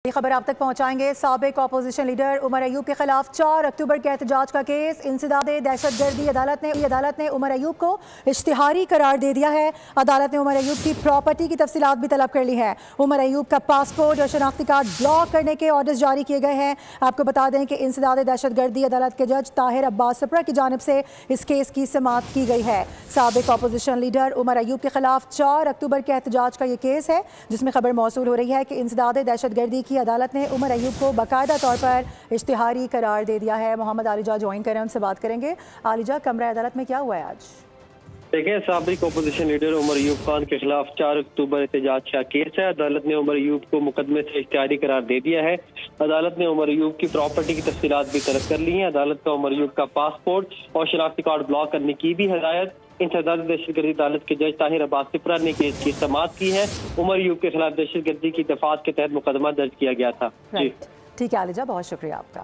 ये खबर आप तक पहुंचाएंगे। साबिक अपोजिशन लीडर उमर अयूब के खिलाफ 4 अक्टूबर के एहतजाज का केस इंसदाद दहशतगर्दी अदालत ने उमर अयूब को इश्तिहारी करार दे दिया है। अदालत ने उमर अयूब की प्रॉपर्टी की तफसीलात भी तलब कर ली है। उमर अयूब का पासपोर्ट और शनाख्ती कार्ड ब्लॉक करने के ऑर्डर्स जारी किए गए हैं। आपको बता दें कि इंसदाद दहशतगर्दी अदालत के जज ताहिर अब्बास सिपरा की जानिब से इस केस की समाअत की गई है। साबिक अपोजिशन लीडर उमर अयूब के खिलाफ 4 अक्टूबर के एहतजाज का ये केस है, जिसमें खबर मौसूल हो रही है कि इंसदाद दहशतगर्दी की अदालत ने उमर अयूब को बाकायदा तौर पर इश्तिहारी करार दे दिया है। मोहम्मद आलिजा ज्वाइन करें, उनसे बात करेंगे। आलिजा, कमरा अदालत में क्या हुआ है आज? देखिए, साबिक अपोजिशन लीडर उमर अयूब खान के खिलाफ 4 अक्टूबर एहतजाज का केस है। अदालत ने उमर अयूब को मुकदमे से इश्तिहारी करार दे दिया है। अदालत ने उमर अयूब की प्रॉपर्टी की तफसीलात भी तलब कर ली है। अदालत का उमर अयूब का पासपोर्ट और शनाख्ती कार्ड ब्लॉक करने की भी हिदायत इंसदाद दहशतगर्दी अदालत के जज ताहिर अब्बास सिपरा ने केस की समाअत की है। उमर अयूब के खिलाफ दहशतगर्दी की दफात के तहत मुकदमा दर्ज किया गया था। जी ठीक है आलिजा, बहुत शुक्रिया आपका।